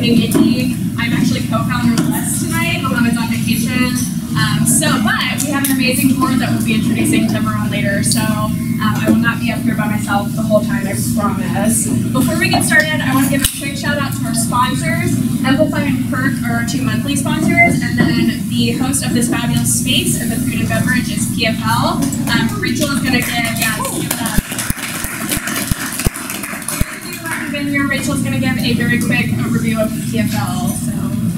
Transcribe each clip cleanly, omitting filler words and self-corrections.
Marketing Indy. I'm actually co-founder with Les tonight. Mohammed's on vacation. But we have an amazing board that we'll be introducing to everyone later. So I will not be up here by myself the whole time, I promise. Before we get started, I want to give a quick shout out to our sponsors. Amplify and Perk are our 2 monthly sponsors, and then the host of this fabulous space and the food and beverage is PFL. Rachel is going to Rachel's going to give a very quick overview of PFL. So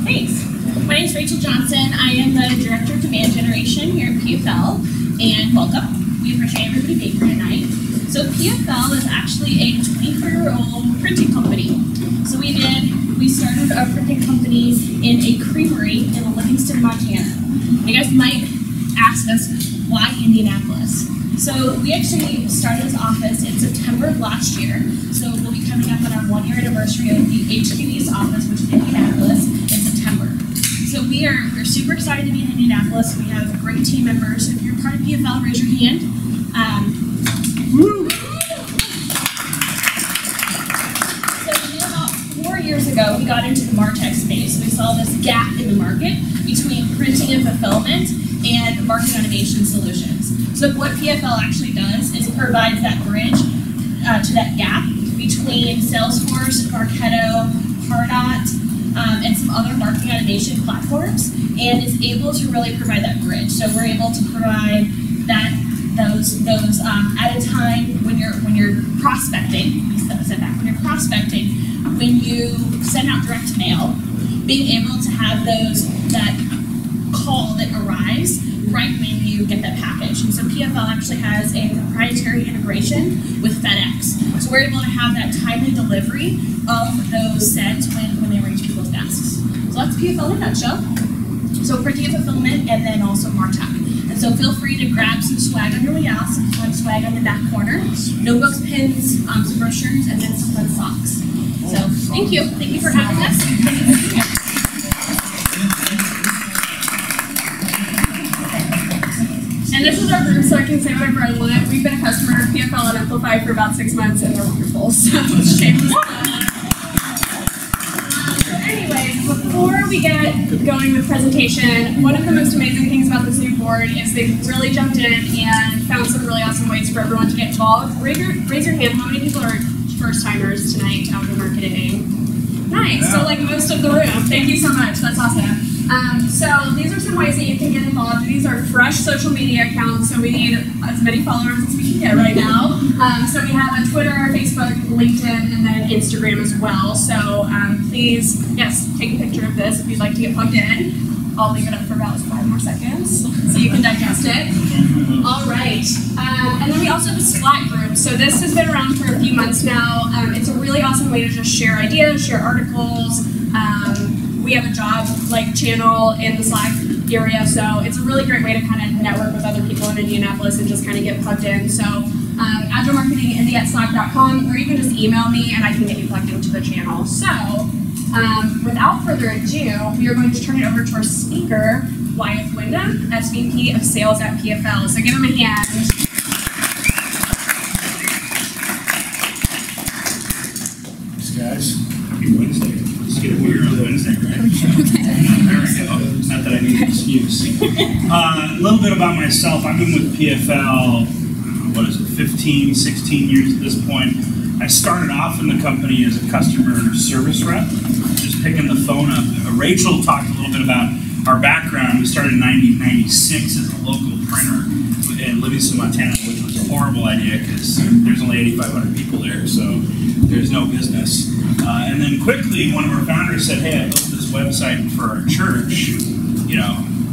thanks. My name is Rachel Johnson. I am the Director of Demand Generation here at PFL, and welcome. We appreciate everybody being here tonight. So PFL is actually a 24-year-old printing company. So we started our printing company in a creamery in Livingston, Montana. You guys might ask us, why Indianapolis? So we actually started this office in September of last year. So we'll be coming up on our 1-year anniversary of the HQ East office, which is in Indianapolis, in September. So we're super excited to be in Indianapolis. We have great team members. If you're part of PFL, raise your hand. So about 4 years ago, we got into the MarTech space. We saw this gap in the market between printing and fulfillment and marketing automation solutions. So what PFL actually does is it provides that bridge to that gap between Salesforce, Marketo, Pardot, and some other marketing automation platforms, and is able to really provide that bridge. So we're able to provide those at a time when you're prospecting. When you're prospecting, when you send out direct mail, being able to have that call that arrives right when you get that package. And so PFL actually has a proprietary integration with FedEx. So we're able to have that timely delivery of those sends when they reach people's desks. So that's PFL in a nutshell. So printing and fulfillment, and then also MarTech. And so feel free to grab some swag on your way out, some fun swag on the back corner, notebooks, pins, some brochures, and then some fun socks. So thank you. Thank you for having us. And this is our group, so I can say whatever I want. We've been a customer of PFL and Amplify for about 6 months, and they're wonderful. So shameless plug. Anyways, before we get going with presentation, one of the most amazing things about this new board is they've really jumped in and found some really awesome ways for everyone to get involved. Raise your hand. How many people are first-timers tonight to Agile Marketing? Nice. So like most of the room. Thank you so much. That's awesome. So these are some ways that you can get involved. These are fresh social media accounts, so we need as many followers as we can get right now. So we have a Twitter, Facebook, LinkedIn, and then Instagram as well. So please, yes, take a picture of this if you'd like to get plugged in. I'll leave it up for about 5 more seconds so you can digest it. All right. And then we also have a Slack group. So this has been around for a few months now. It's a really awesome way to just share ideas, share articles. We have a job channel in the Slack area, so it's a really great way to kind of network with other people in Indianapolis and just kind of get plugged in. So Agile Marketing Indy at slack.com, or you can just email me and I can get you plugged into the channel. So without further ado, we are going to turn it over to our speaker, Wyeth Windham, SVP of Sales at PFL. So give him a hand. Thanks, guys. Happy Wednesday. Let's get weird on Wednesday, right? There we go. Not that I need an excuse. A little bit about myself. I've been with PFL, 15, 16 years at this point. I started off in the company as a customer service rep, just picking the phone up. Rachel talked a little bit about our background. We started in 1996 as a local printer in Livingston, Montana, which was a horrible idea because there's only 8,500 people there, so there's no business. And then quickly, one of our founders said, hey, I built this website for our church.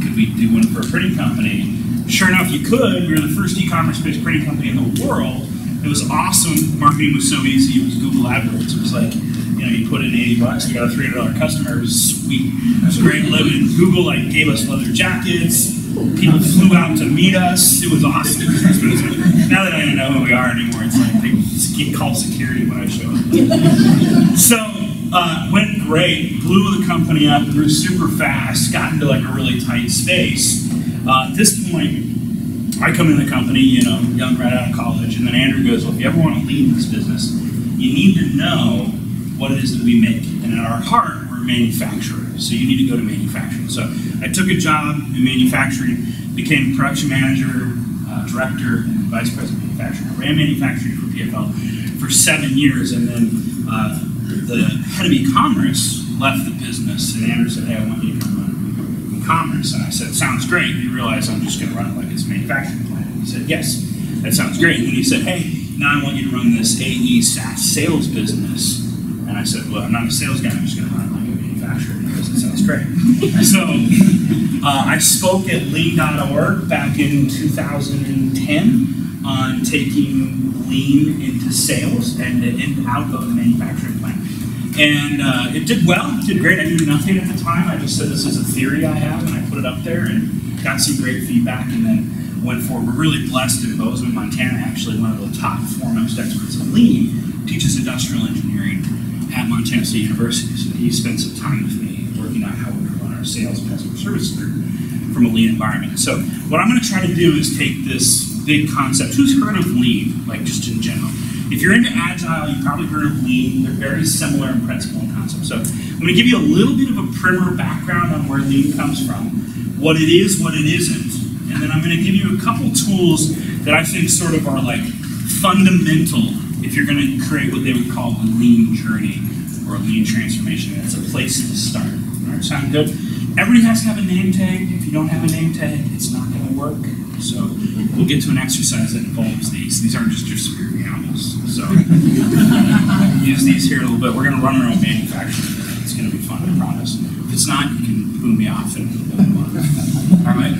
Could we do one for a printing company? Sure enough, you could. We were the first e-commerce-based printing company in the world. It was awesome. Marketing was so easy. It was Google AdWords. It was like, you put in $80, you got a $300 customer. It was sweet. It was great living. Google gave us leather jackets. People flew out to meet us. It was awesome. Now that I don't know who we are anymore, it's like they get called security when I show up. So went great. Blew the company up. Grew super fast. Got into a really tight space. At this point, I come in the company, young right out of college, and then Andrew goes, well, if you ever want to lead this business, you need to know what it is that we make. And at our heart, we're manufacturer. So you need to go to manufacturing. So I took a job in manufacturing, became production manager, director, and vice president of manufacturing. I ran manufacturing for PFL for 7 years, and then the head of e-commerce left the business, and Andrew said, hey, I want you to come run e-commerce. And I said, sounds great. You realize I'm just going to run it like it's a manufacturing plant. And he said, yes, that sounds great. And then he said, hey, now I want you to run this AE SaaS sales business. And I said, well, I'm not a sales guy, I'm just going to run it like a manufacturer because it sounds great. So I spoke at lean.org back in 2010 on taking lean into sales and out of the manufacturing plant. And it did well, it did great. I knew nothing at the time. I just said this is a theory I have, and I put it up there and got some great feedback, and then went forward. We're really blessed in Bozeman, Montana. Actually, one of the top foremost experts in lean teaches industrial engineering at Montana State University. So he spent some time with me working out how we're going to run our sales and customer service group from a lean environment. So what I'm going to try to do is take this big concept. Who's heard of lean, like just in general? If you're into Agile, you've probably heard of lean. They're very similar in principle and concept. So I'm going to give you a little bit of a primer background on where lean comes from, what it is, what it isn't, and then I'm going to give you a couple tools that I think sort of are like fundamental if you're going to create what they would call a lean journey or a lean transformation. That's a place to start. All right, sound good? Everybody has to have a name tag. If you don't have a name tag, it's not going to work. So we'll get to an exercise that involves these. These aren't just your spirit animals. So use these here a little bit. We're going to run our own manufacturing. It's going to be fun, I promise. If it's not, you can boom me off and all right.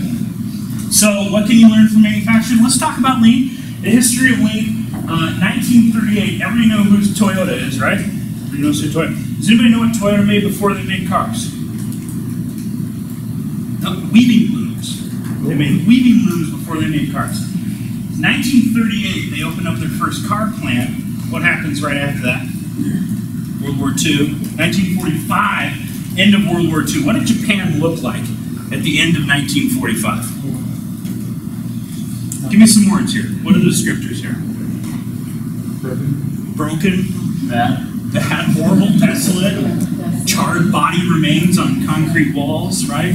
So what can you learn from manufacturing? Let's talk about lean. The history of lean. 1938. Everybody know who Toyota is, right? Everybody knows who Toyota. Does anybody know what Toyota made before they made cars? No, weaving looms. They made weaving looms before they made cars. 1938, they opened up their first car plant. What happens right after that? World War II. 1945, end of World War II. What did Japan look like at the end of 1945? Give me some words here. What are the descriptors here? Broken. Bad, horrible, desolate. Charred body remains on concrete walls, right?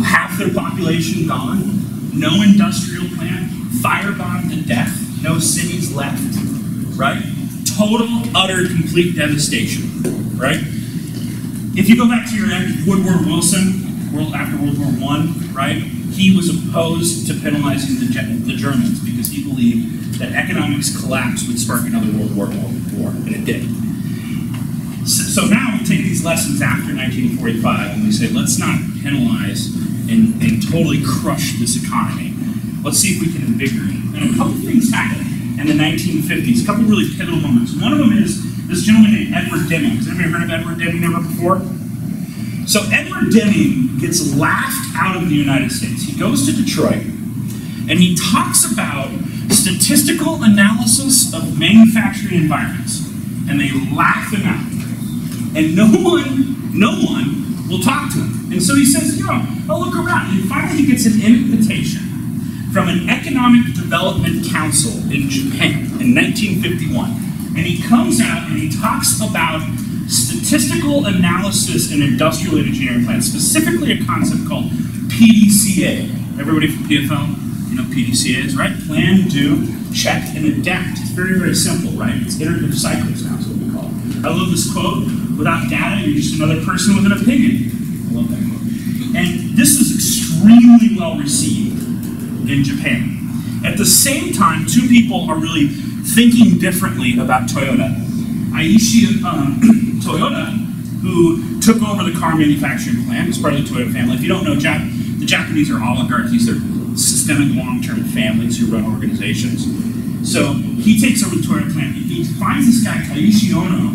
Half their population gone. No industrial plant. Firebombed to death. No cities left, right? Total, utter, complete devastation, right? If you go back to your end, Woodward Wilson, after World War I, right? He was opposed to penalizing the Germans because he believed that economics collapse would spark another World War, and it did. So now we take these lessons after 1945 and we say, let's not penalize and totally crush this economy. Let's see if we can invigorate. And a couple things happened in the 1950s, a couple really pivotal moments. One of them is this gentleman named Edward Deming. Has anybody heard of Edward Deming ever before? So Edward Deming gets laughed out of the United States. He goes to Detroit and he talks about statistical analysis of manufacturing environments. And they laugh him out. And no one will talk to him. And so he says, you know, I'll look around. And finally he gets an invitation from an Economic Development Council in Japan in 1951. And he comes out and he talks about statistical analysis in industrial engineering plants, specifically a concept called PDCA. Everybody from PFL, you know PDCA is, right? Plan, do, check, and adapt. It's very, very simple, right? It's iterative cycles now is what we call it. I love this quote, without data, you're just another person with an opinion. I love that quote. And this is extremely well received in Japan. At the same time, two people are really thinking differently about Toyota. Aishi Toyota, who took over the car manufacturing plant, is part of the Toyota family. If you don't know, the Japanese are oligarchies. They're systemic long-term families who run organizations. So he takes over the Toyota plant. He finds this guy, Taishi Ono.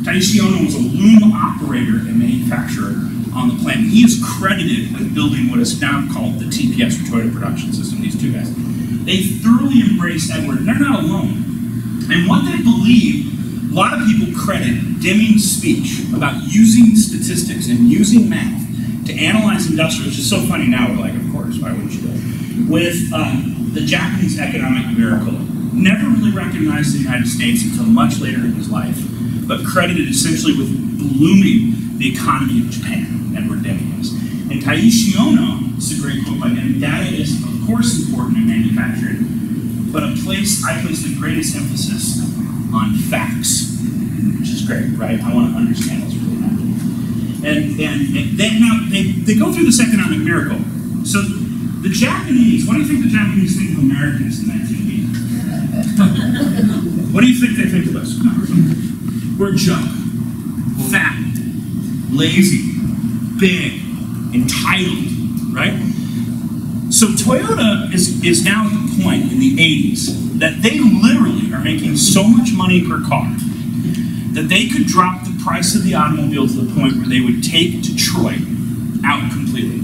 Taishi Ono was a loom operator and manufacturer on the plant. He is credited with building what is now called the TPS, or Toyota Production System, these two guys. They thoroughly embrace Edward, and they're not alone. And what they believe, a lot of people credit Deming's speech about using statistics and using math to analyze industrial, which is so funny now, we're like, of course, why wouldn't you do it? With the Japanese economic miracle. Never really recognized the United States until much later in his life. but credited essentially with blooming the economy of Japan and where data is. And Taishi Ono, it's a great quote by him, data is of course important in manufacturing, but I place the greatest emphasis on facts, which is great, right? I want to understand what's really happening. And they go through this economic miracle. So the Japanese, what do you think the Japanese think of Americans in 1980? What do you think they think of us? We're junk, fat, lazy, big, entitled, right? So Toyota is now at the point in the 80s that they literally are making so much money per car that they could drop the price of the automobile to the point where they would take Detroit out completely.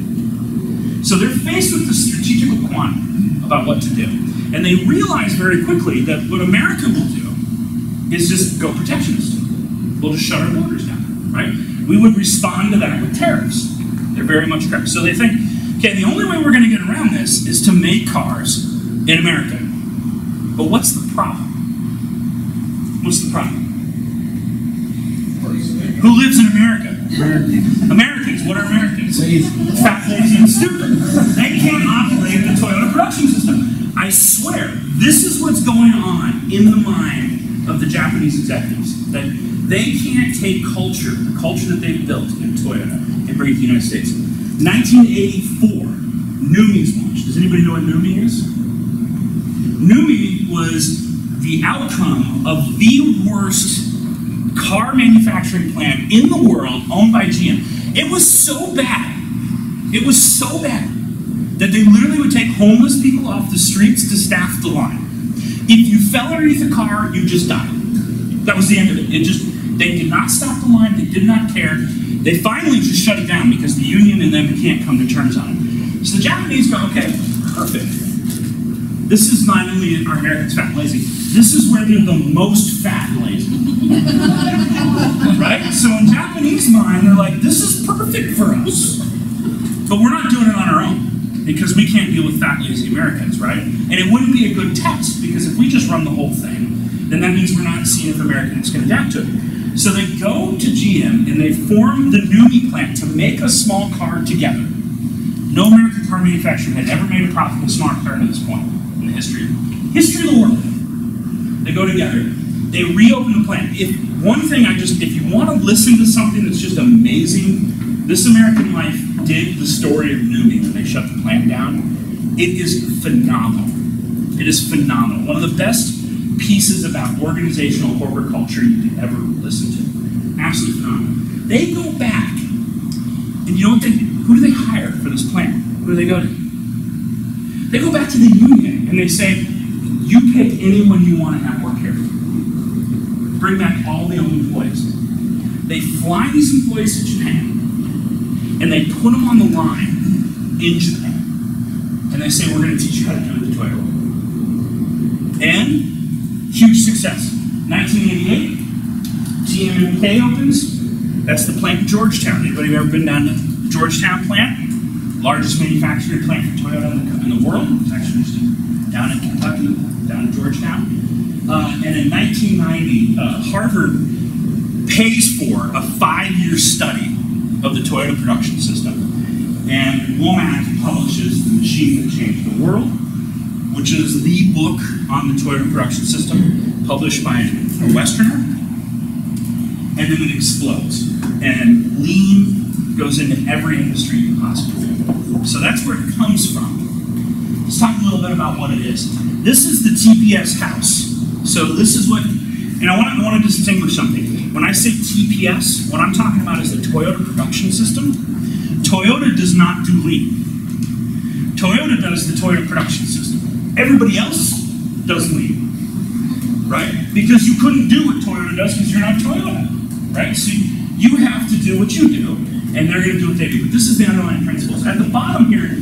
So they're faced with the strategical quandary about what to do. And they realize very quickly that what America will do is just go protectionist. We'll just shut our borders down, right? We would respond to that with tariffs. They're very much correct. So they think, okay, the only way we're going to get around this is to make cars in America. But what's the problem? What's the problem? Who lives in America? Americans. What are Americans? Fat, lazy, and stupid. They can't operate the Toyota production system. I swear, this is what's going on in the mind of the Japanese executives. That they can't take culture, the culture that they've built in Toyota, and bring it to the United States. 1984, NUMMI's launched. Does anybody know what NUMMI is? NUMMI was the outcome of the worst car manufacturing plant in the world owned by GM. It was so bad. It was so bad that they literally would take homeless people off the streets to staff the line. If you fell underneath a car, you just died. That was the end of it. They did not stop the line. They did not care. They finally just shut it down because the union and them can't come to terms on it. So the Japanese go, okay, perfect. This is not only our Americans fat and lazy, this is where they're the most fat and lazy. Right? So in Japanese mind, they're like, this is perfect for us. But we're not doing it on our own because we can't deal with fat, lazy Americans, right? And it wouldn't be a good test because if we just run the whole thing, then that means we're not seeing if Americans can adapt to it. So they go to GM and they form the NUMMI plant to make a small car together. No American car manufacturer had ever made a profitable small car to this point in the history of the world. They go together. They reopen the plant. If you want to listen to something that's just amazing, This American Life did the story of NUMMI when they shut the plant down. It is phenomenal. It is phenomenal. One of the best pieces about organizational corporate culture you could ever listen to. Absolutely phenomenal. They go back, and you know what who do they hire for this plant? Who do they go to? They go back to the union, and they say, you pick anyone you want to have work here. Bring back all the old employees. They fly these employees to Japan, and they put them on the line in Japan. And they say, we're going to teach you how to do it the Toyota way. And huge success. 1988, GM-MK opens. That's the plant in Georgetown. Anybody ever been down to the Georgetown plant? Largest manufacturing plant for Toyota in the world. It's actually just down in Kentucky, down in Georgetown. And in 1990, Harvard pays for a 5-year study of the Toyota production system. And Womack publishes The Machine That Changed the World, which is the book on the Toyota production system, published by a Westerner. And then it explodes. And lean goes into every industry you possibly can. So that's where it comes from. Let's talk a little bit about what it is. This is the TPS house. So this is what, and I want to distinguish something. When I say TPS, what I'm talking about is the Toyota production system. Toyota does not do lean. Toyota does the Toyota production system. Everybody else does lean, right? Because you couldn't do what Toyota does because you're not Toyota, right? So you have to do what you do, and they're going to do what they do. But this is the underlying principles. At the bottom here,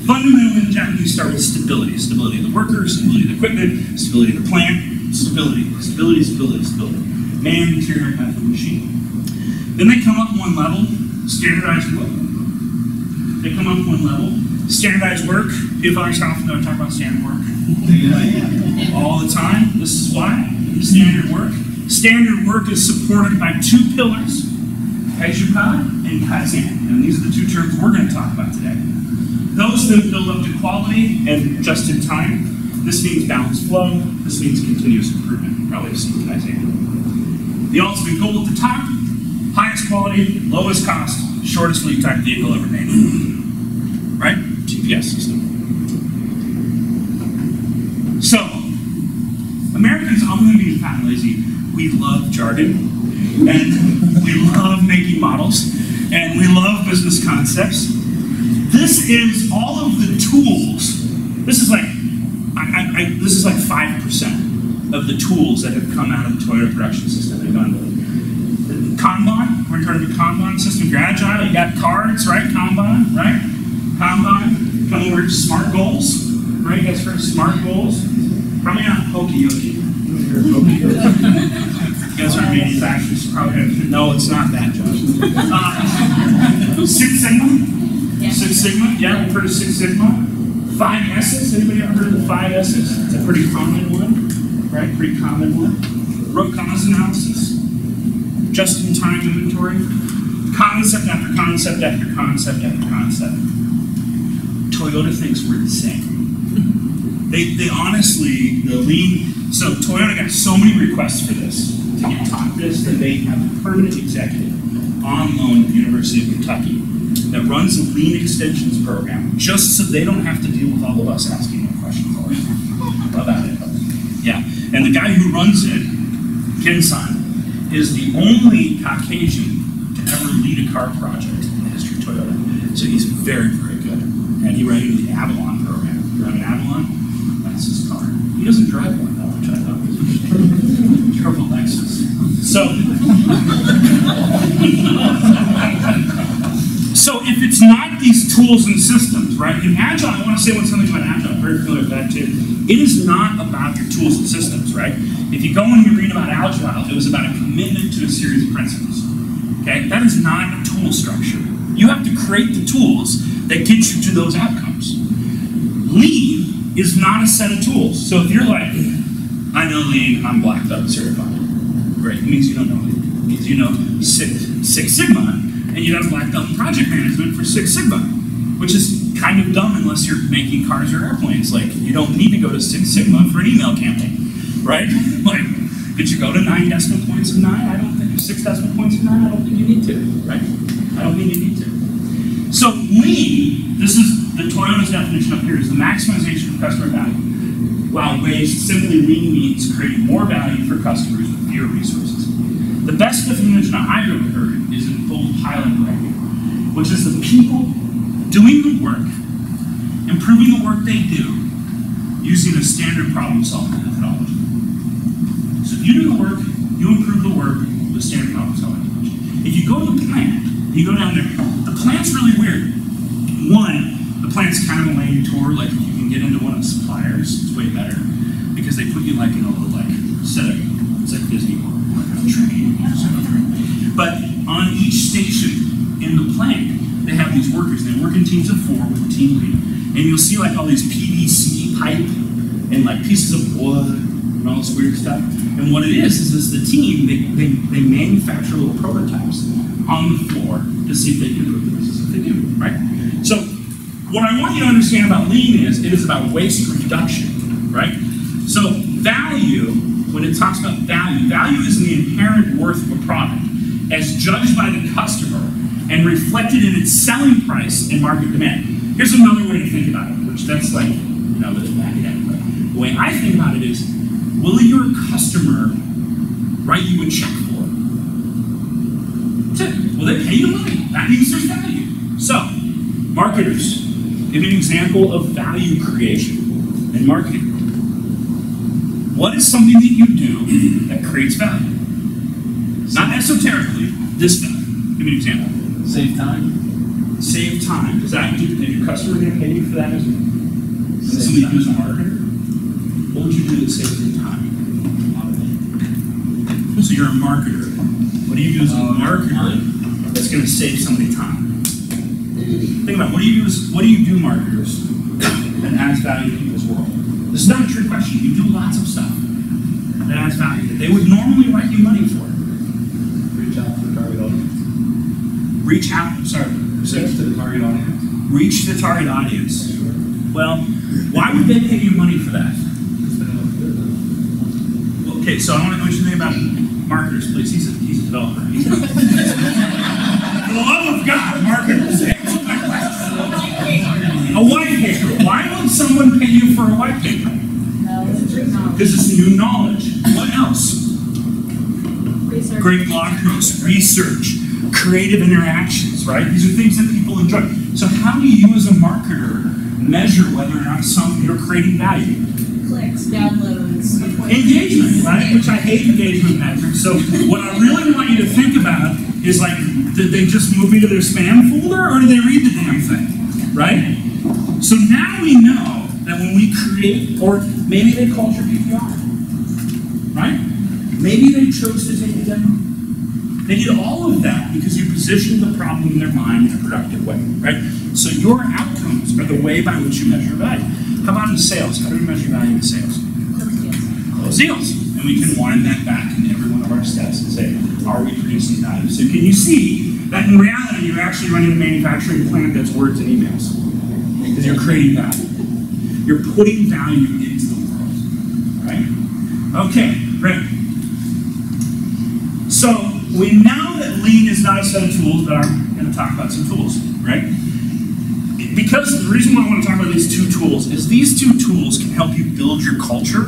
fundamentally, the Japanese start with stability. Stability of the workers, stability of the equipment, stability of the plant, stability, stability, stability, stability. Man, material, method, machine. Then they come up one level, standardized work. They come up one level, standardized work. PFL often don't talk about standard work. All the time. This is why. Standard work. Standard work is supported by two pillars, Agile and Kaizen. And these are the two terms we're going to talk about today. Those then build up to quality and just in time. This means balanced flow. This means continuous improvement. Probably have seen Kaizen. The ultimate goal at the top, highest quality, lowest cost, shortest lead time vehicle ever made. Right? GPS system. So, Americans, other than being fat and lazy, we love jargon, and we love making models, and we love business concepts. This is all of the tools. This is like, this is like 5% of the tools that have come out of the Toyota production system. They've gone Kanban, we're turning to Kanban system. You're agile, you got cards, right? Kanban, right? Kanban, coming over to SMART goals, right? You guys heard of SMART goals? Probably not Pokeyoki. You guys are manufacturers, probably no, it's not that, Josh. Six Sigma? Yeah. Six Sigma, yeah, we've heard of Six Sigma. 5 S's, anybody ever heard of the 5 S's? It's a pretty common one, right? Pretty common one. Root cause analysis, just-in-time inventory, concept after concept after concept after concept. Toyota thinks we're insane. They honestly, the lean, so Toyota got so many requests for this, to get taught this, that they have a permanent executive on loan at the University of Kentucky that runs a lean extensions program, just so they don't have to deal with all of us asking them questions all the time about it. Yeah, and the guy who runs it, Ken-san, is the only Caucasian to ever lead a car project in the history of Toyota. So he's very, very good. And he ran into the Avalon program. You drive an Avalon? That's his car. He doesn't drive one though, which I thought was interesting. Drove a Lexus. So if it's not these tools and systems, right? In Agile, I want to say something about Agile. I'm very familiar with that too. It is not about your tools and systems, right? If you go and you read about Agile, it was about a commitment to a series of principles. Okay? That is not a tool structure. You have to create the tools that get you to those outcomes. Lean is not a set of tools. So if you're like, I know Lean, I'm Black Belt certified. Great, it means you don't know Lean. It means you know Six Sigma, and you have Black Belt in project management for Six Sigma, which is kind of dumb unless you're making cars or airplanes. Like, you don't need to go to Six Sigma for an email campaign, right? Like, could you go to 9 decimal points of 9? I don't think, 6 decimal points of 9, I don't think you need to, right? I don't think you need to. So lean, this is the Toyota's definition up here, is the maximization of customer value. While waste, simply lean means creating more value for customers with fewer resources. The best definition I've ever heard is in full pilot writing, which is the people doing the work, improving the work they do, using a standard problem-solving methodology. So if you do the work, you improve the work with standard problem-solving methodology. If you go to the plant, you go down there, the plant's really weird. One, the plant's kind of a lame tour, like if you can get into one of the suppliers, it's way better, because they put you like in a little like set of, it's like Disney World, like on a train, but on each station in the plant, they have these workers, and they work in teams of 4 with a team lead, and you'll see like all these PVC pipe and like pieces of wood and all this weird stuff, and what it is the team, they manufacture little prototypes on the floor to see if they can improve the business if they do, right? So what I want you to understand about lean is it is about waste reduction, right? So value, when it talks about value, value is the inherent worth of a product as judged by the customer and reflected in its selling price and market demand. Here's another way to think about it, which that's like, you know, the academic way. The way I think about it is, will your customer write you a check for it? Will they pay you money? That means there's value. So, marketers, give me an example of value creation in marketing. What is something that you do that creates value? Not esoterically, this value. Give me an example. Save time. Save time. Does that mean that your customer going to pay you for that as somebody who's a marketer? What would you do that saves your time? So you're a marketer. What do you do as a marketer that's going to save somebody time? Think about it. What do you do, marketers, that adds value to people's world? This is not a trick question. You do lots of stuff, that adds value, that they would normally write you money for. Reach out to the target audience. Reach out, sorry. Reach to the target audience. Reach the target audience. Well, why would they pay you money for that? Okay, so I want to think about marketers, please. He's a developer. For the love of God, marketers. A white paper. Why would someone pay you for a white paper? Because it's new knowledge. What else? Research. Great blog posts, research, creative interactions, right? These are things that people enjoy. So how do you as a marketer measure whether or not you're creating value? Clicks, downloads, Engagement, right? Which I hate engagement metrics. So what I really want you to think about is like, did they just move me to their spam folder or did they read the damn thing, right? So now we know that when we create, or maybe they called your PPR, right? Maybe they chose to take a demo. They did all of that because you positioned the problem in their mind in a productive way, right? So your outcomes are the way by which you measure value. How about in sales? How do we measure value in sales? Close deals. And we can wind that back in every one of our steps and say, are we producing value? So can you see that in reality you're actually running a manufacturing plant that's words and emails? Because you're creating value. You're putting value into the world, right? Okay, great. So we know that lean is not a set of tools, but I'm going to talk about some tools, right? Because the reason why I want to talk about these two tools is these two tools can help you build your culture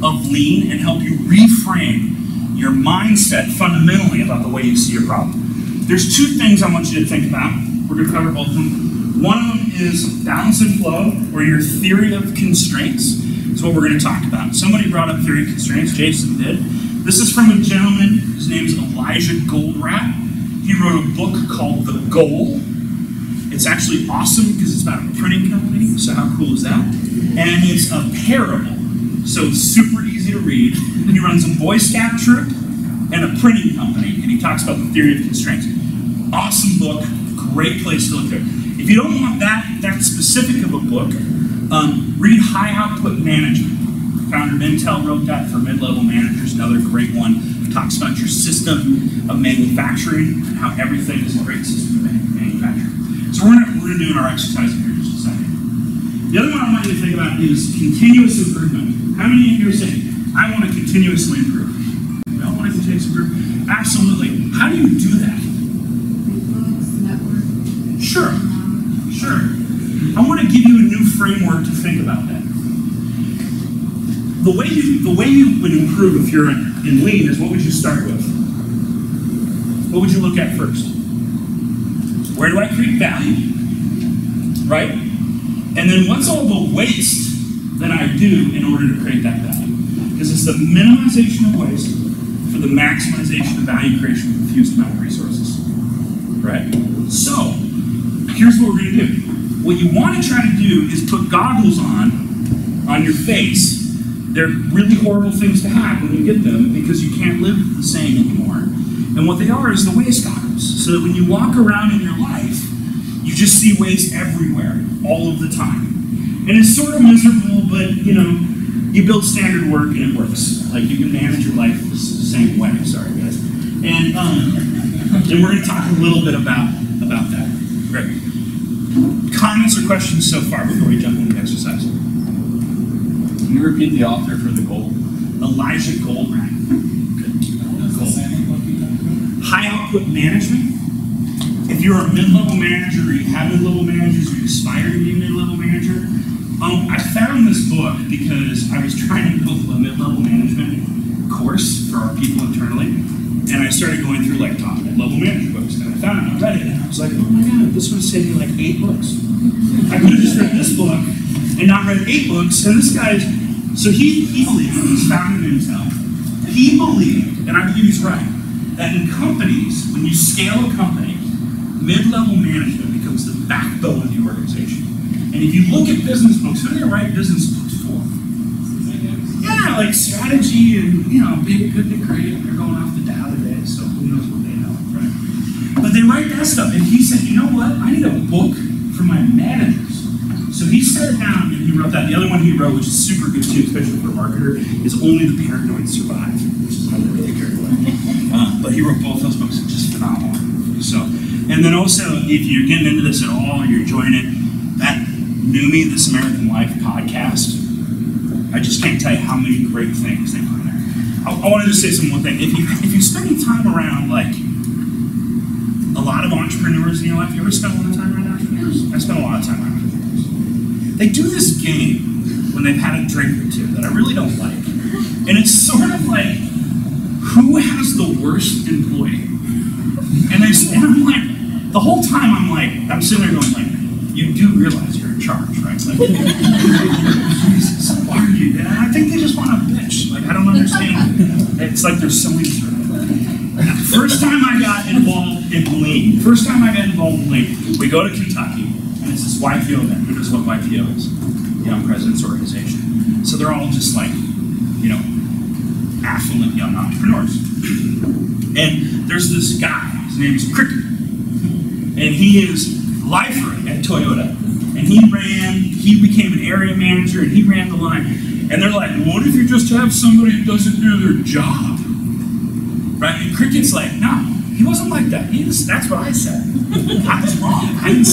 of lean and help you reframe your mindset fundamentally about the way you see your problem. There's two things I want you to think about. We're going to cover both of them. One of them is balance and flow, or your theory of constraints. Is what we're going to talk about. Somebody brought up theory of constraints. Jason did. This is from a gentleman. His name is Elijah Goldratt. He wrote a book called The Goal. It's actually awesome because it's about a printing company. So how cool is that? And it's a parable. So it's super easy to read. He runs a Boy Scout troop and a printing company. And he talks about the theory of constraints. Awesome book. Great place to look there. If you don't want that specific of a book, read High Output Management. Founder of Intel wrote that for mid-level managers, another great one. It talks about your system of manufacturing and how everything is a great system of manufacturing. So we're gonna do our exercise here in just a second. The other one I want you to think about is continuous improvement. How many of you are saying, I want to continuously improve? We all want to continuously improve? Absolutely. How do you do that? Sure. I want to give you a new framework to think about that. The way you would improve if you're in lean is what would you start with? What would you look at first? Where do I create value? Right? And then what's all the waste that I do in order to create that value? Because it's the minimization of waste for the maximization of value creation with the fewest amount of resources. Right? So, here's what we're going to do. What you want to try to do is put goggles on your face. They're really horrible things to have when you get them because you can't live the same anymore. And what they are is the waste goggles. So that when you walk around in your life, you just see waste everywhere, all of the time. And it's sort of miserable, but you know, you build standard work and it works. Like you can manage your life the same way. Sorry, guys. And we're going to talk a little bit about that. Great. Comments or questions so far before we jump into the exercise? Can you repeat the author for The Goal? Elijah Goldratt. High output management. If you're a mid-level manager, or you have mid-level managers, or you aspire to be a mid-level manager, I found this book because I was trying to build a mid-level management course for our people internally, and I started going through like top mid-level management books, and I found it, I read it, and I was like, oh my god, this would save me like 8 books. I could have just read this book and not read 8 books, and this guy, so he believed, he's founded Intel, he believed, and I believe he's right, that in companies, when you scale a company, mid-level management becomes the backbone of the organization. And if you look at business books, who do they write business books for? Yeah, like strategy and, you know, big, good to great. They're going off the Dow today, so who knows what they know, right? But they write that stuff. And he said, you know what? I need a book for my managers so So he sat down and he wrote that. The other one he wrote, which is super good too, especially for a marketer, is Only the Paranoid Survive, which is another really good one. But he wrote both those books, just phenomenal. So, and then also, if you're getting into this at all, you're enjoying it, that New Me, This American Life podcast, I just can't tell you how many great things they put in there. I wanted to say one thing. If you spend any time around, like, a lot of entrepreneurs in your life, you ever spend a lot of time around entrepreneurs? I spend a lot of time around entrepreneurs. They do this game when they've had a drink or two that I really don't like. And it's sort of like, who has the worst employee? And I'm like, the whole time I'm sitting there going like, you do realize you're in charge, right? Like, Jesus, why are you? And I think they just want to bitch. Like, I don't understand. It's like there's so many. First time I got involved in Lean, we go to Kentucky, and it's this YPO event, which is what YPO is, Young Presidents Organization. So they're all just like, affluent young entrepreneurs. And there's this guy, his name's Cricket, and he is lifer at Toyota. And he became an area manager, and he ran the line. And they're like, well, what if you just have somebody who doesn't do their job? Right? And Cricket's like, no, he wasn't like that. That's what I said. I was wrong. I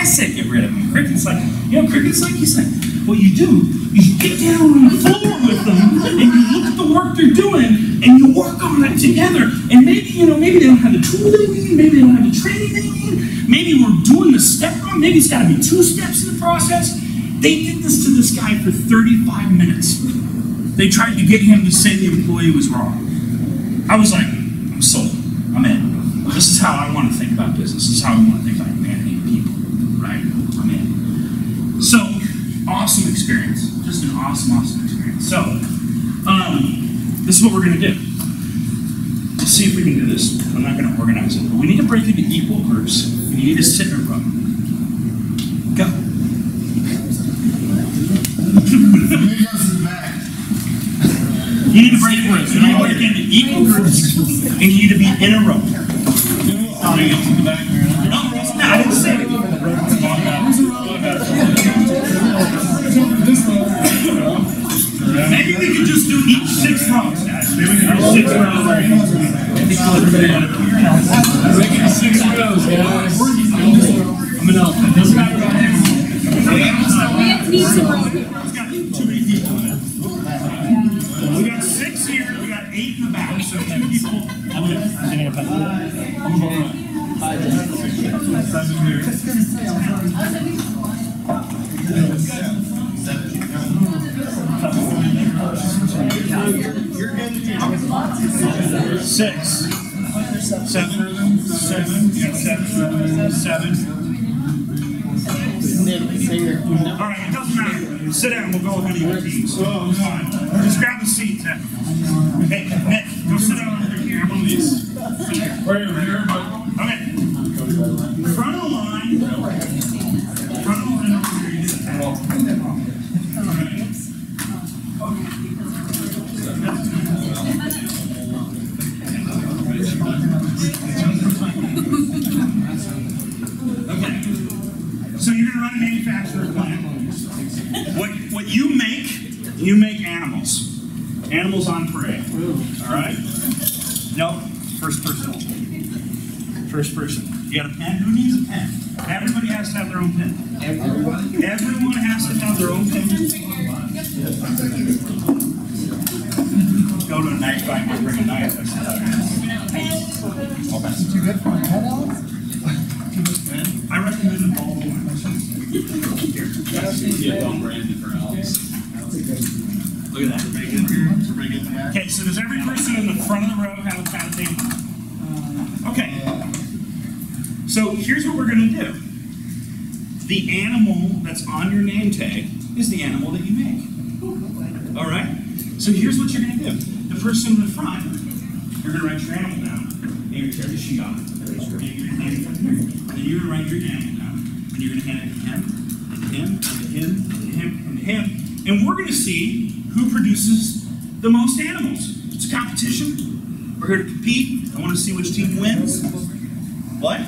said get rid of him. Cricket's like, he's like, what you do is you get down on the floor with them, and you look at the work they're doing, and you work on it together. And maybe they don't have the tool they need, maybe they don't have the training they need, maybe we're doing the step wrong, maybe it's got to be 2 steps in the process. They did this to this guy for 35 minutes. They tried to get him to say the employee was wrong. I was like, I'm sold. I'm in. This is how I want to think about business. This is how I want to think about humanity and people. Right? I'm in. So, awesome experience. Just an awesome experience. So, this is what we're going to do. Let's see if we can do this. I'm not going to organize it. But we need to break into equal groups. And you need to sit in a row. Go. You need to break into equal groups, and you need to be in a row. No, I didn't say it. Maybe we could just do each 6 rows, guys. Maybe we can do 6 rows. Breaking 6 rows, guys. I'm an elephant. Doesn't matter about him. We need some rows. Too many people in it. We got 6 here, we got 8 in the back, so 2 people. I'm going to Six. 7. All right, it doesn't matter. Sit down. We'll go with any of your teams. Come on. Just grab a seat. Hey, Nick, go sit down over here. I'm on these. Right over here, but okay. Front of the line. Front of the line over here. You get okay. So you're going to run a manufacturer plant. What you make animals. Animals on parade. All right? Nope. First person. You got a pen? Who needs a pen? Everybody has to have their own pen. Everyone has to have their own pen. Go to a knife fight and bring a knife. Too good for my head, Alex? I recommend the ball one. yeah, don't brandy for Alex. Look at that. Everybody good here? Everybody good? Okay, so does every person in the front of the row have a pad of paper? Okay. So here's what we're going to do. The animal that's on your name tag is the animal that you make. All right? So here's what you're going to do. The person in the front, you're going to write your animal down, and you're going to tear the sheet off. And you're going to hand it from here. And then you're going to write your animal down, and you're going to hand it to him, and to him, and to him, and to him, and to him. And we're going to see who produces the most animals. It's a competition. We're here to compete. I want to see which team wins. What?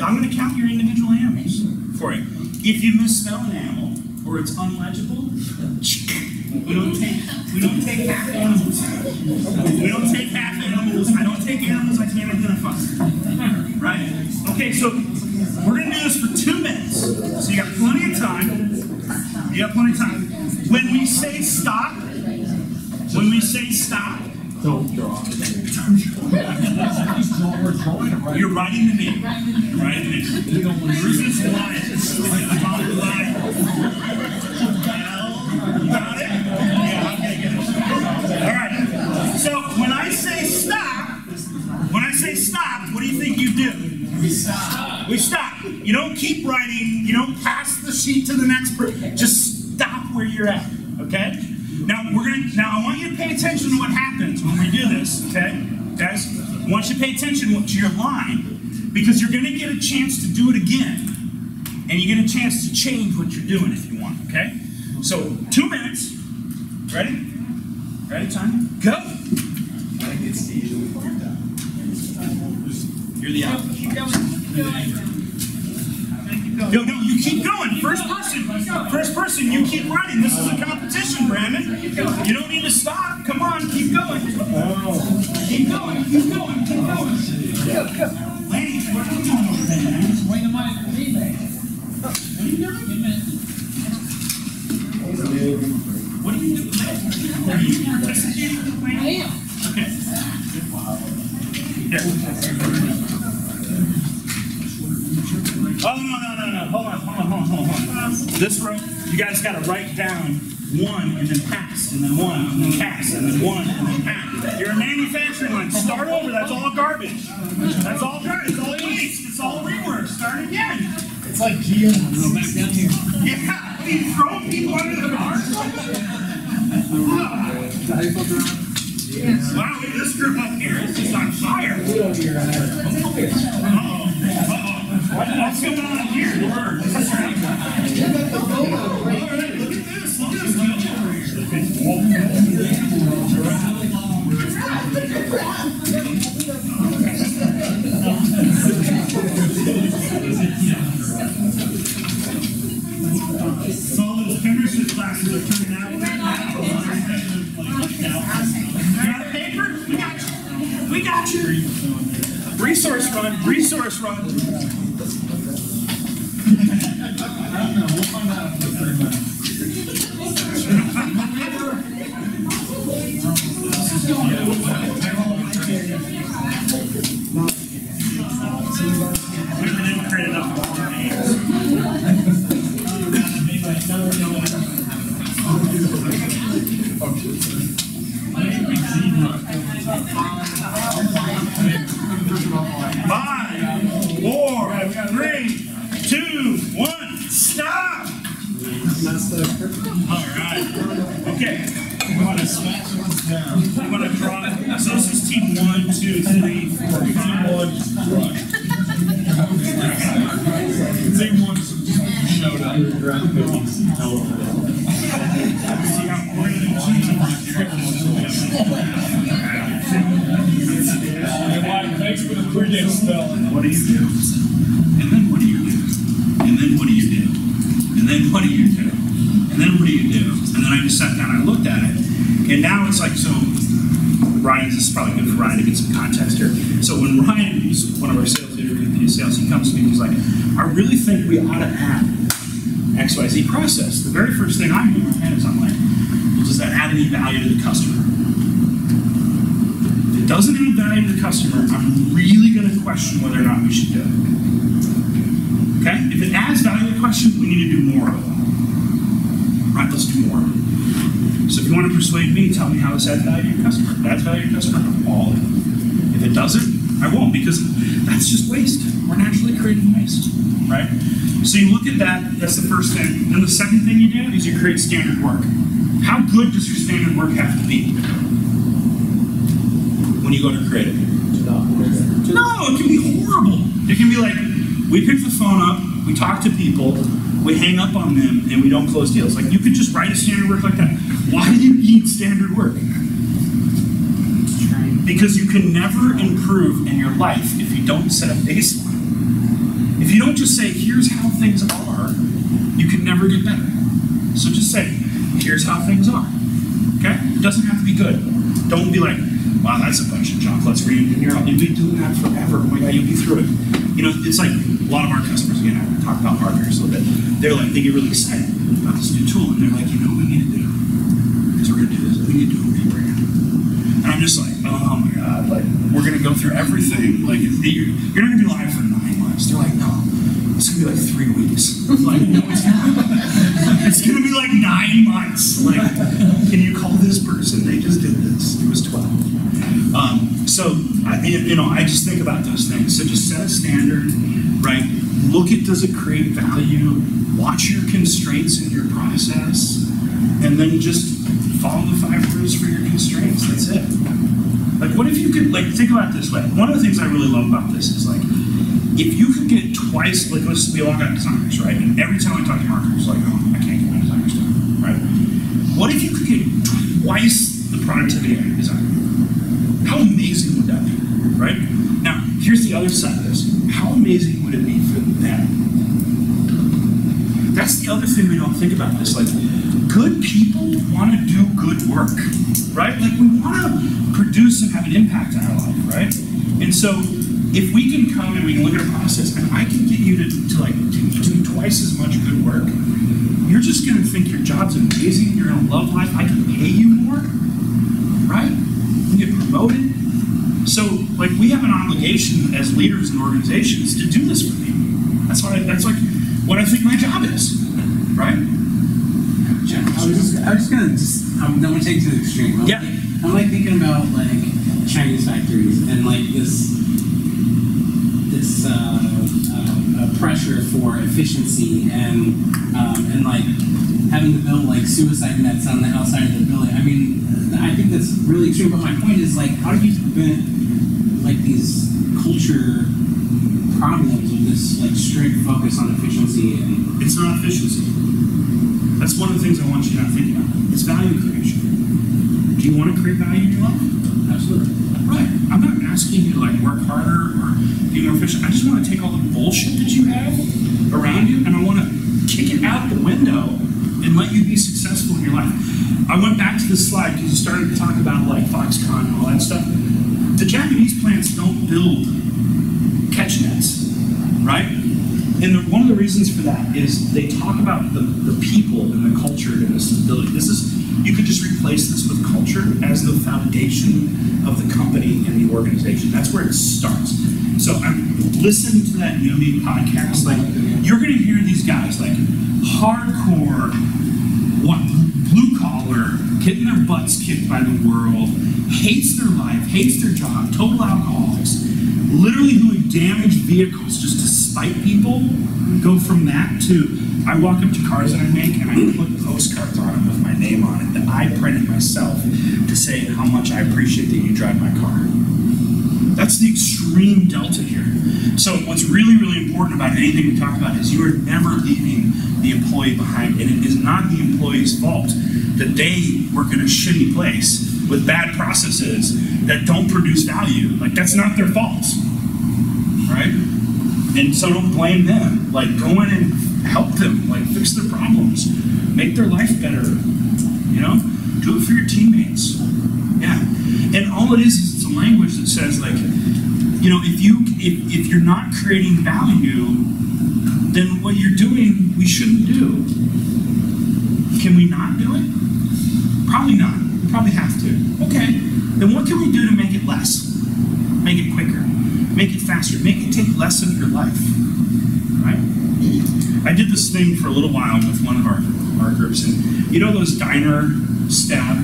I'm going to count your individual animals. for you. If you misspell an animal or it's unlegible, we don't take half animals. We don't take half animals. I don't take animals I can't identify. Right? Okay, so we're going to do this for 2 minutes. So you got plenty of time. You got plenty of time. When we say stop, don't draw. You're writing the name. You're writing the name. Bruce's Wyeth. Got it? Yeah, okay, good. All right. So when I say stop, what do you think you do? We stop. We stop. You don't keep writing. You don't pass the sheet to the next person. Just stop where you're at. Okay? Now I want you to pay attention to what happens when we do this, okay? Guys, I want you to pay attention to your line, because you're gonna get a chance to do it again, and you get a chance to change what you're doing if you want, okay? So 2 minutes. Ready? Ready, time? Go! You're the alpha. Keep going. No, you keep going. First person, you keep running. This is a competition, Brandon. You don't need to stop. Come on, keep going. Keep going. Go. Ladies, what are you doing over there, man? Wait a minute. What are you doing? What are you doing? Are you participating in the plan? I am. Okay. Here. Oh, no. Hold on. This row, you guys got to write down 1 and then pass, and then 1 and then pass, and then 1 and then pass. You're a manufacturing line. Start over. That's all garbage. That's all garbage. It's all waste. It's all rework. Start again. It's like GM. Go back down here. Yeah. Are you throwing people under the car? Wow, look at this group up here. It's just on fire. What's going on here? All right, look at this. So all those penmanship classes are coming out. You got a paper? We got you. Resource run. I don't know. We'll find out after 3 minutes. We didn't create enough names. Five, 4, 3, 2, 1, stop! All right. Okay. We want to smash ones down. We want to draw. So this is team 1, 2, 3, 4, 5. Team 1 showed up. See how we're going to Thanks for the pregame spell. What do you do? And then what do you do? And then what do you do? And then what do you do? And then what do you do? And then I just sat down and I looked at it. And now it's like, so Ryan, this is probably good for Ryan to get some context here. So when Ryan, who's one of our sales leaders at VP of Sales, he comes to me and he's like, I really think we ought to add XYZ process. The very first thing I do in my head is I'm like, well, does that add any value to the customer? If it doesn't add value to the customer, I'm really going to question whether or not we should do it. Okay? If it adds value to the question, we need to do more of it. Right, let's do more. So if you want to persuade me, tell me how this adds value to your customer. If it adds value to your customer, all of it. If it doesn't, I won't, because that's just waste. We're naturally creating waste, right? So you look at that, that's the first thing. Then the second thing you do is you create standard work. How good does your standard work have to be when you go to create it? No, it can be horrible. It can be like, we pick the phone up, we talk to people, we hang up on them, and we don't close deals. Like, you could just write a standard work like that. Why do you need standard work? Because you can never improve in your life if you don't set a baseline. If you don't just say, here's how things are, you can never get better. So just say, here's how things are. Okay? It doesn't have to be good. Don't be like, wow, that's a bunch of junk. Let's re-engineer it. You'll be doing that forever. Oh my God, you'll be through it. You know, it's like a lot of our customers, again, I talk about partners a little bit. They're like, they get really excited about this new tool, and they're like, you know what we need to do? Because we're going to do this. We need to do a rebrand. And I'm just like, oh my God, like, we're going to go through everything. Like, you're not going to be live for 9 months. They're like, no, it's going to be like 3 weeks. Like, no, it's not. It's going to be like 9 months. Like, can you call this person? They just did this. It was 12. I just think about those things. So just set a standard, right? Look at, does it create value? Watch your constraints in your process, and then just follow the 5 rules for your constraints. That's it. Like, what if you could, like, think about it this way. One of the things I really love about this is, like, if you could get twice, like, we all got designers, right? And every time I talk to marketers, like, oh, I can't get my designers done, right? What if you could get twice the productivity of your designer? How amazing would that be, right? Now, here's the other side of this. How amazing would it be for them? That's the other thing we don't think about this. Like, good people want to do good work, right? Like, we want to produce and have an impact on our life, right? And so, if we can come and we can look at a process and I can get you to do twice as much good work, you're just going to think your job's amazing, you're going to love life, I can pay you more, right? You get promoted. So, like, we have an obligation as leaders in organizations to do this for people. That's like what I think my job is, right? I'm gonna take it to the extreme. I'm like thinking about like Chinese factories and like this pressure for efficiency and like having to build like suicide nets on the outside of the building. I mean, I think that's really extreme. But my point is, like, how do you prevent like these culture problems with this like strict focus on efficiency? And it's not efficiency. That's one of the things I want you to not think about. It's value creation. Do you want to create value in your life? Absolutely. Right. I'm not asking you to like work harder or be more efficient. I just want to take all the bullshit that you have around you and I want to kick it out the window and let you be successful in your life. I went back to this slide because you started to talk about like Foxconn and all that stuff. The Japanese plants don't build catch nets, right? And one of the reasons for that is they talk about the people and the culture and the stability. You could just replace this with culture as the foundation of the company and the organization. That's where it starts. So I'm listening to that Yumi podcast. Like, you're going to hear these guys like hardcore, blue collar, getting their butts kicked by the world, hates their life, hates their job, total alcoholics, literally who would damage vehicles just to spite people. Go from that to, I walk up to cars that I make and I put postcards on them with my name on it that I printed myself to say how much I appreciate that you drive my car. That's the extreme delta here. So what's really, really important about anything we talk about is you are never leaving the employee behind, and it is not the employee's fault that they work in a shitty place with bad processes that don't produce value. Like, that's not their fault, right? And so don't blame them. Like, go in and help them, like fix their problems, make their life better, you know? Do it for your teammates. Yeah. And all it is it's a language that says, like, you know, if you're not creating value, then what you're doing we shouldn't do. Can we not do it? Probably not. We probably have to. Okay. Then what can we do to make it less? Make it quicker. Make it faster. Make it take less of your life. Right? I did this thing for a little while with one of our groups, and you know those diner stab,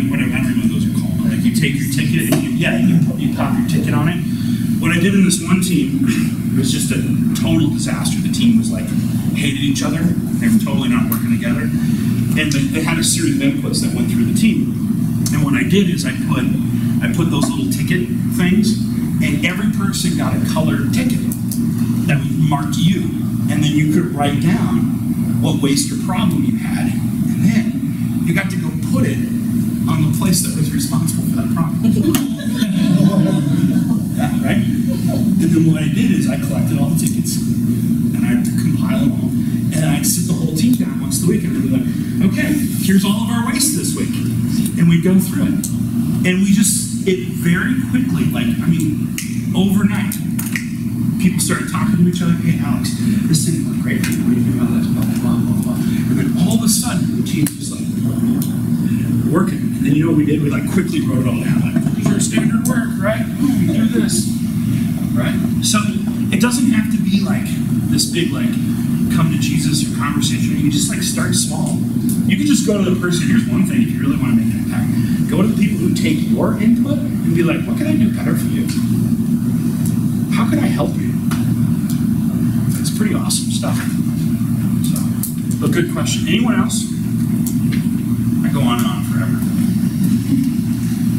whatever, I don't know what those are called. Like, you take your ticket and you pop your ticket on it. What I did in this one team was just a total disaster. The team was like, hated each other. They were totally not working together. And they had a series of inputs that went through the team. And what I did is I put those little ticket things, and every person got a colored ticket that would mark you. And then you could write down what waste or problem you had. And then you got to go put it on the place that was responsible for that problem. Right? And then what I did is I collected all the tickets, and I'd compile them all, and I'd sit the whole team down once a week, and they'd be like, okay, here's all of our waste this week. And we'd go through it. And it very quickly, overnight, people started talking to each other. Hey, Alex, this didn't work great. What do you think about this? Blah, blah, blah, blah. And then all of a sudden, the team was like, working. And then you know what we did? We quickly wrote it all down. These are standard work, right? We do this. Right? So it doesn't have to be this big come to Jesus or conversation. You can just start small. You can just go to the person. Here's one thing if you really want to make an impact. Go to the people who take your input and be like, what can I do better for you? How can I help you? It's pretty awesome stuff. So, but good question. Anyone else? I go on and on forever.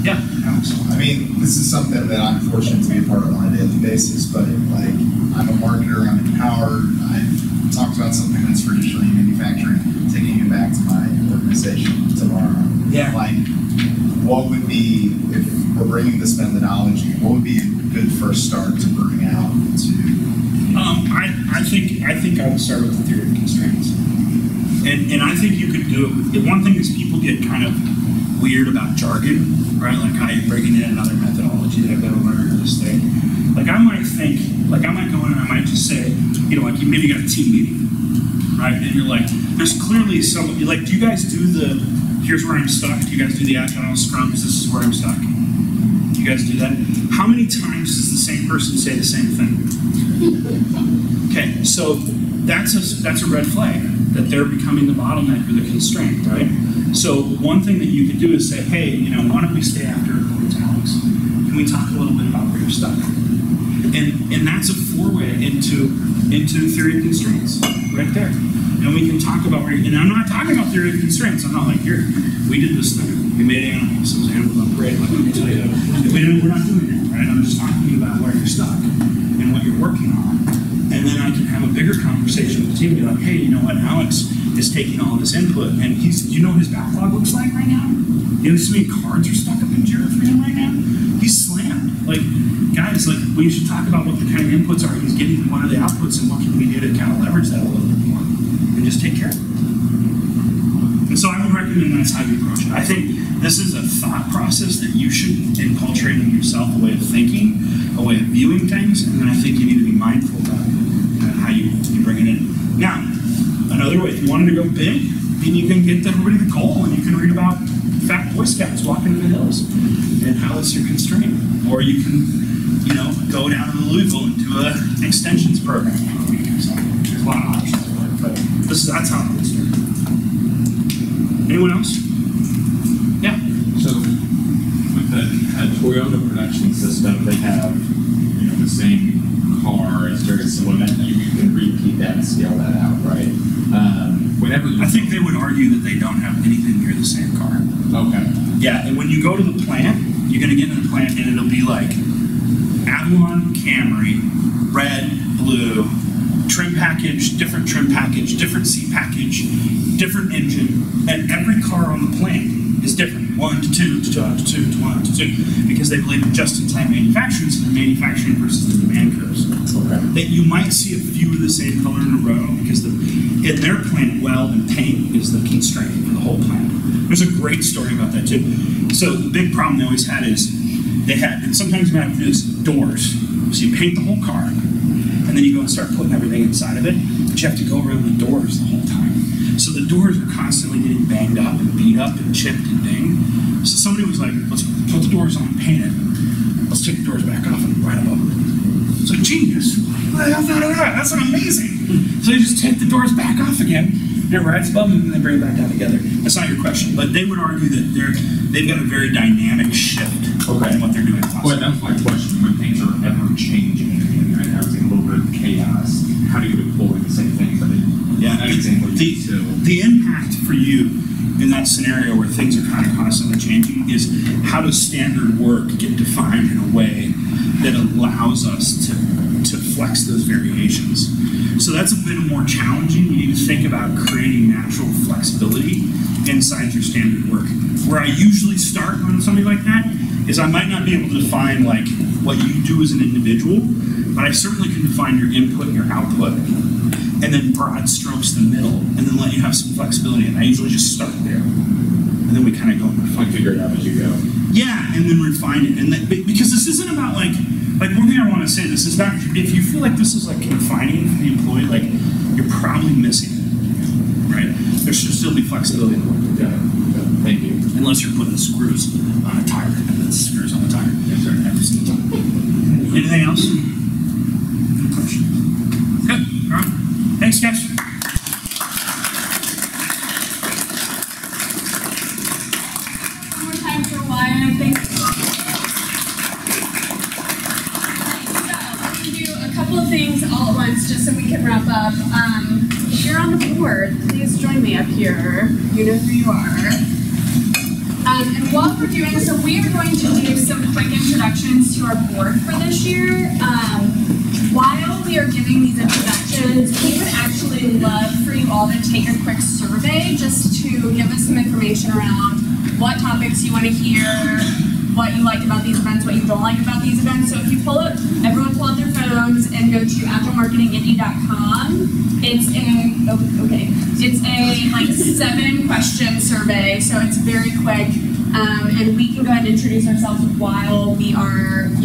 Yeah, Alex. I mean, this is something that I'm fortunate to be a part of on a daily basis, but I'm a marketer, I'm empowered, I talked about something that's traditionally manufacturing, taking it back to my organization tomorrow. Yeah. What would be, if we're bringing this methodology, what would be a good first start to bring out to? I think I would start with the theory of constraints. And I think you could do it. One thing is people get kind of weird about jargon, right? How you're bringing in another methodology that I've got to learn this thing. I might think, I might go in and I might just say, you maybe got a team meeting, right? And you're there's clearly somebody, do you guys do here's where I'm stuck? Do you guys do the Agile Scrums? This is where I'm stuck. Do you guys do that? How many times does the same person say the same thing? Okay, so that's a red flag that they're becoming the bottleneck or the constraint, right? So one thing that you could do is say, hey, why don't we stay after Alex? Can we talk a little bit about where you're stuck? And that's a foray into theory of constraints right there. And we can talk about where, and I'm not talking about theory of constraints. I'm not here, we did this thing. We made animals. It was animals on parade. Let me tell you, we're not doing it, right? I'm just talking about where you're stuck and what you're working on. And then I can have a bigger conversation with the team and be like, hey, you know what? Alex is taking all this input, and his backlog looks like right now? You know how many cards are stuck up in Jira for him right now? He's slammed. Guys, we should talk about what the kind of inputs are he's getting, what are the outputs, and what can we do to kind of leverage that a little bit more, and just take care of it. And so I would recommend that's how you approach it. I think this is a thought process that you should inculturate in yourself, a way of thinking, a way of viewing things, and then I think you need to be mindful about how you bring it in. Now, another way, if you wanted to go big, you can get everybody the goal, and you can read about fat Boy Scouts walking in the hills and how it's your constraint. Or you can, go down to Louisville and do an extensions program for a week or something. There's a lot of options for it, but that's how it is. Anyone else? Yeah. So with the Toyota production system, they have the same car. It's very similar. You can repeat that and scale that out, right? I think they would argue that they don't have anything near the same car. Okay. Yeah, and when you go to the plant, you're going to get in the plant and it'll be Avalon, Camry, red, blue, trim package, different seat package, different engine, and every car on the plant is different. 1 to 2 to 1 to 2, because they believe in just-in-time manufacturing, so they're manufacturing versus the demand curves. Okay. That you might see a few of the same color in a row, because in their plant, weld and paint is the constraint for the whole plant. There's a great story about that too. So the big problem they always had is and sometimes you have to do this, doors. So you paint the whole car, and then you go and start putting everything inside of it, but you have to go around the doors the whole time. So the doors are constantly getting banged up and beat up and chipped and dinged. So somebody was like, let's put the doors on and paint it. Let's take the doors back off and right above it. It's genius. That's amazing. So you just take the doors back off again, it rides above them, and then bring it back down together. That's not your question, but they would argue that they've got a very dynamic shift in what they're doing. Well, that was my question. When things are ever changing and everything a little bit of chaos, how do you deploy the same thing? The impact for you in that scenario where things are kind of constantly changing is how does standard work get defined in a way that allows us to flex those variations. So that's a bit more challenging. You need to think about creating natural flexibility inside your standard work. Where I usually start on something like that is I might not be able to define what what you do as an individual, but I certainly can define your input and your output, and then broad strokes the middle, and then let you have some flexibility. And I usually just start there, and then we kind of go and refine. Figure it out as you go. Yeah, and then refine it, and because this isn't about like one thing I want to say. This is not, if you feel like this is like confining for the employee, like you're probably missing it, right? There should still be flexibility in the work. Yeah. Thank you. Unless you're putting screws on a tire, and then screws on the tire. Yes, sir. Every single time. Anything else? Any questions? Good. All right. Thanks, guys. One more time for Wyeth. Thanks. So, we're going to do a couple of things all at once just so we can wrap up. If you're on the board, please join me up here. You know who you are. And while we're doing so, we are going to do some quick introductions to our board for this year. While we are giving these introductions, we would actually love for you all to take a quick survey just to give us some information around what topics you want to hear, what you liked about these events, what you don't like about these events. So if you everyone pull out their phones and go to Agile-Marketing-Indy.com. It's a like 7-question survey, so it's very quick. And we can go ahead and introduce ourselves while you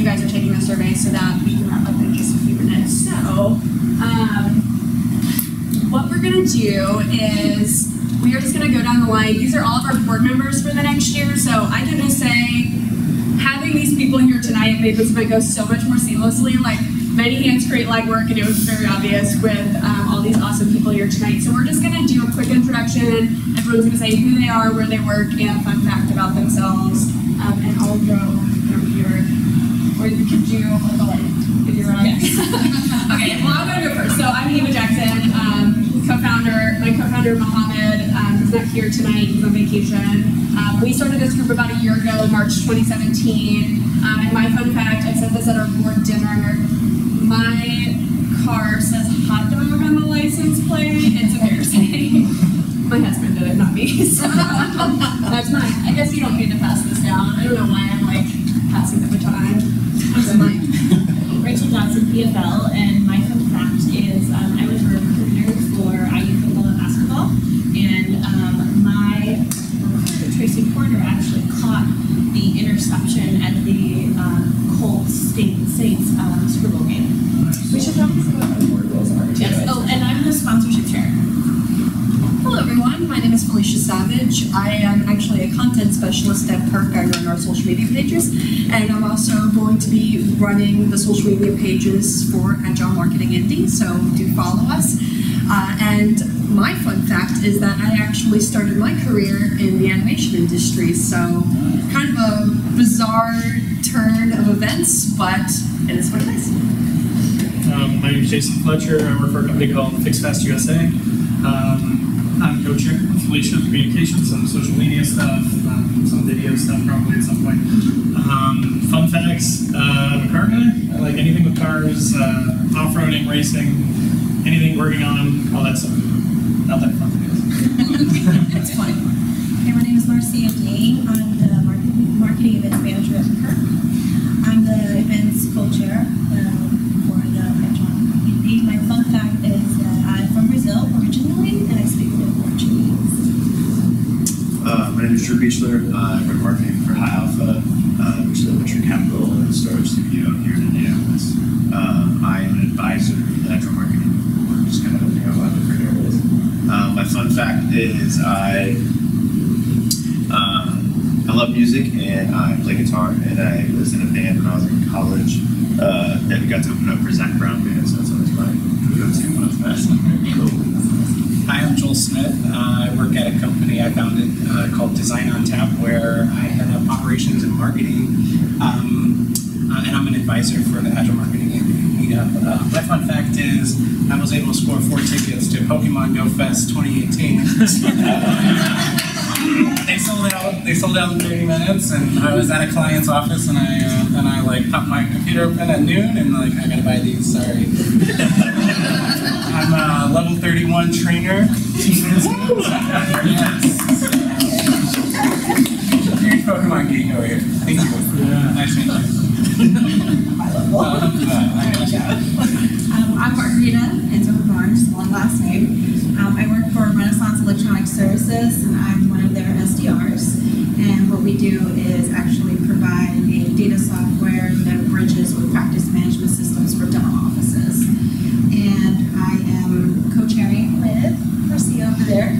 guys are taking the survey so that we can wrap up in just a few minutes. So, what we're going to do is we are just going to go down the line. These are all of our board members for the next year, so I can just say, having these people here tonight made this event go so much more seamlessly. Like, many hands create light work, and it was very obvious with all these awesome people here tonight. So we're just going to do a quick introduction. Everyone's going to say who they are, where they work, and a fun fact about themselves. And I'll go from here. Or could you hold the light if you're on? Yes. Okay, well, I'm going to go first. So I'm Eva Jackson, co-founder. My co-founder, Mohammed, is not here tonight. He's on vacation. We started this group about a year ago, March 2017. And my fun fact, I said this at our board dinner, my car says hot dog on the license plate. It's embarrassing. My husband did it, not me. So that's mine. I guess you don't need to pass this down. I don't know why I'm like passing the baton. That's mine. Rachel Johnson, PFL, and my fun fact is I was a recruiter for IU football and basketball, and my recruiter, Tracy Porter, actually caught the interception at the Colts Saints Super Bowl game. We should probably see what the board goals are. Yes. Oh, and I'm the sponsorship chair. Hello everyone, my name is Felicia Savage. I am actually a content specialist at Perk. I run our social media pages, and I'm also going to be running the social media pages for Agile Marketing Indy, so do follow us. And my fun fact is that I actually started my career in the animation industry, so kind of a bizarre turn of events, but it is what it is. My name is Jason Fletcher. I work for a company called FixFast USA. I'm co-chair with Felicia, communications, some social media stuff, some video stuff probably at some point. Fun facts, I'm a car guy. I like anything with cars, off-roading, racing, anything working on them, all that stuff. Not that fun. It's funny. Hey, my name is Marcia Dane. I'm the marketing events manager at Perk. I'm the events co-chair for the Agile Indy. My fun fact is that I'm from Brazil originally, and I speak fluent Portuguese. My name is Drew Beechler. I run marketing for High Alpha, which is a venture capital and storage studio here in Indianapolis. I am an advisor to the Agile Marketing Indy Board, just kind of helping out a lot of different areas. My fun fact is I love music and I play guitar, and I was in a band when I was in college that got to open up for Zach Brown band, so that's always my go-to when I was fast. Hi, I'm Joel Smith. I work at a company I founded called Design on Tap, where I head up operations and marketing, and I'm an advisor for the Agile Marketing Meetup. My fun fact is I was able to score 4 tickets to Pokemon Go Fest 2018. They sold out in 30 minutes, and I was at a client's office, and I like popped my computer open at noon, and like I gotta buy these. Sorry. I'm a level 31 trainer. Yes. Huge Pokemon geek over here. Thank you. Nice meeting you. I'm Margarita, and so Barnes, long last name. I work for Renaissance Electronic Services, and I'm one of their SDRs. And what we do is actually provide a data software that bridges with practice management systems for dental offices. And I am co-chairing with Marcia over there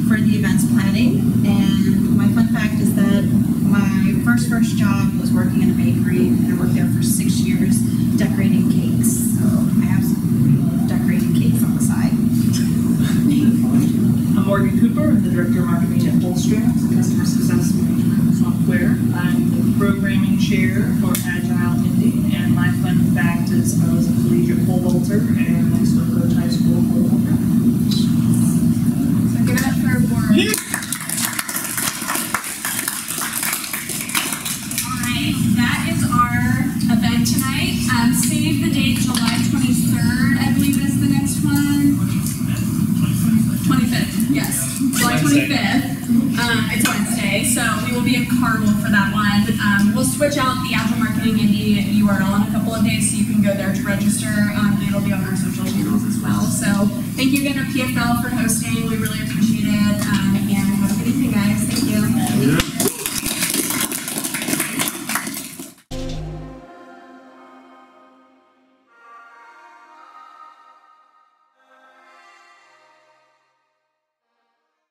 for the events planning. And my fun fact is that my first job was working in a bakery, and I worked there for 6 years decorating cakes. So I absolutely love decorating cakes on the side. I'm Morgan Cooper. I'm the Director of Marketing at Holstra, Customer Success Management Software. I'm the Programming Chair for Agile Indy, and my fun fact is I was a collegiate pole vaulter and also coach high school pole vaulter. So give it up for our board. Alright, that is our event tonight. Save the date, July 23rd, I believe is the next one. 25th, yes. July 25th. It's Wednesday, so we will be in Carmel for that one. We'll switch out the Agile Marketing Indy URL in a couple of days, so you can go there to register. And it'll be on our social channels as well. So thank you again to PFL for hosting. We really appreciate it. And have a good evening, guys. Thank you.